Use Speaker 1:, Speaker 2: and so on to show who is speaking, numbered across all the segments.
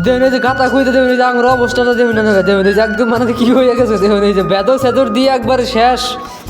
Speaker 1: দেবেন এই যে গাতা খুঁজতে দেবেন এই যে আঙুর অবস্থাটা দেবেন না দেবেন এই যে একদম মানে কি হয়ে গেছে দেবেন এই যে বেদর সেদর দিয়ে একবার শেষ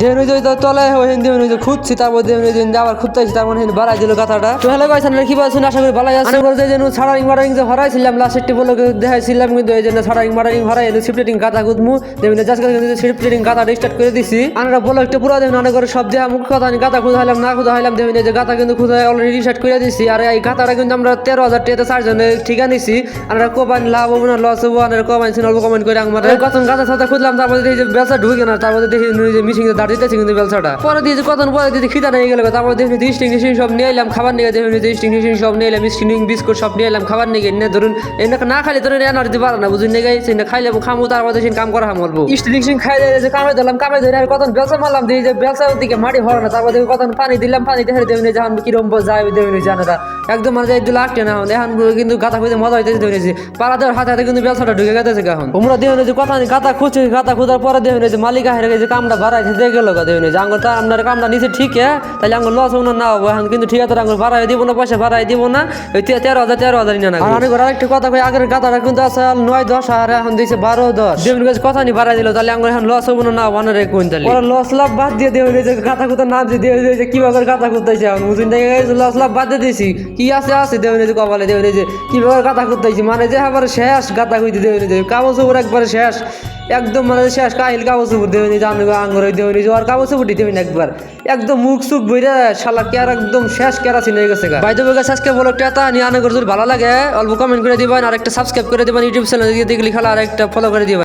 Speaker 1: দেবেন ওই যে তলে হইন দেবেন ওই যে খুঁজছি তারপর দেবেন ওই যে আবার খুঁজতেছি তার মানে বাড়াই দিল গাতাটা তো হ্যালো গাইছেন কি বলছেন আশা করি ভালো আছে বলতে যে ছাড়ারিং মারারিং যে হরাইছিলাম লাস্টেরটি বলে দেখাইছিলাম কিন্তু এই জন্য ছাড়ারিং মারারিং হরাই এলো শিফটিং গাতা গুদমু দেবেন জাস্ট শিফটিং গাতাটা স্টার্ট করে দিছি আমরা বলো একটু পুরো দেবেন অনেক করে সব দেওয়া মুখ কথা গাতা খুঁজা হলাম না খুঁজা হলাম দেবেন এই যে গাতা কিন্তু খুঁজা অলরেডি রিস্টার্ট করে দিছি আর এই গাতাটা কিন্তু আমরা 13,000 টাকা চারজনে ঠিকা নিছি আমরা কোবান লাভ হবো না লস হবো আর কমাইছি অল্প কমেন্ট করে আমাদের কতন গাতা সাথে খুঁজলাম তারপরে দেখি যে বেলসা ঢুকে না তারপরে দেখি যে মিশিং দাঁড় দিতেছি কিন্তু বেলসাটা পরে দিয়ে কতন পরে দিয়ে খিদা নিয়ে গেল তারপরে দেখি স্টিং সব নিয়ে এলাম খাবার নিয়ে দেখুন যে স্টিং সব নিয়ে এলাম স্টিং বিস্কুট সব নিয়ে এলাম খাবার নিয়ে গিয়ে ধরুন এনে না খাইলে ধরুন এনার্জি পারে না বুঝুন নিয়ে গেছি না খাইলে খামো তারপরে দেখি কাম করা বলবো স্টিং খাই যে কামে ধরলাম কামে ধরে আর কতন বেলসা মারলাম দিয়ে যে বেলসার দিকে মাটি ভরে না তারপর দেখি কতন পানি দিলাম পানি দেখে দেবেন যখন কিরম যায় দেবেন জানাটা একদম মানে একটু লাগছে না এখন কিন্তু গাতা খুঁজে মজা হইতেছে দেখেছি পাড়া দেওয়ার হাতে হাতে কিন্তু ব্যবসাটা ঢুকে গেছে এখন তোমরা দেখুন যে কথা গাতা খুঁজছে গাতা খোঁজার পরে দেখুন যে মালিক হেরে গেছে কামটা বাড়াইছে দিয়ে গেল দেখুন যে আঙ্গুর তা আপনার কামটা নিচে ঠিক তাহলে আঙ্গুর লস হবো না হবো এখন কিন্তু ঠিক আছে আঙ্গুর বাড়াই দিব না পয়সা বাড়াই দিব না ওই 13,000 না অনেক আরেকটা কথা কই আগের গাতাটা কিন্তু আছে 9-10 আর এখন দিয়েছে 12-10 দেখুন গেছে কথা নি বাড়াই দিল তাহলে আঙ্গুর এখন লস হবো না ওয়ানের কুইন্টাল ওরা লস লাভ বাদ দিয়ে দেখুন যে গাতা খুঁতার নাম দিয়ে দিয়েছে কিভাবে গাতা খুঁজতেছে এখন বুঝুন দেখে গেছে লস লাভ বাদ দিয়ে দিয়েছি কি আছে দেখুন যে কপালে দেখুন যে কিভাবে গাতা খুঁজতেছি মানে যে আবার শেষ গাতা খুঁজতে দেখুন যে কাগজ উপর একবার শেষ একদম মানে শেষ কাহিল কাগজ উপর দেবেন জানি আঙ্গুর দেবেন আর কাগজ উপর দেবেন একবার একদম মুখ সুখ বইরে শালা কেয়ার একদম শেষ কেরাসিন হয়ে গেছে বাইদ আজকে বলো টেতা নিয়ে আনে যদি ভালো লাগে অল্প কমেন্ট করে দিবেন আর একটা সাবস্ক্রাইব করে দিবেন ইউটিউব চ্যানেল দিয়ে দেখলি খেলা আর একটা ফলো করে দিবেন।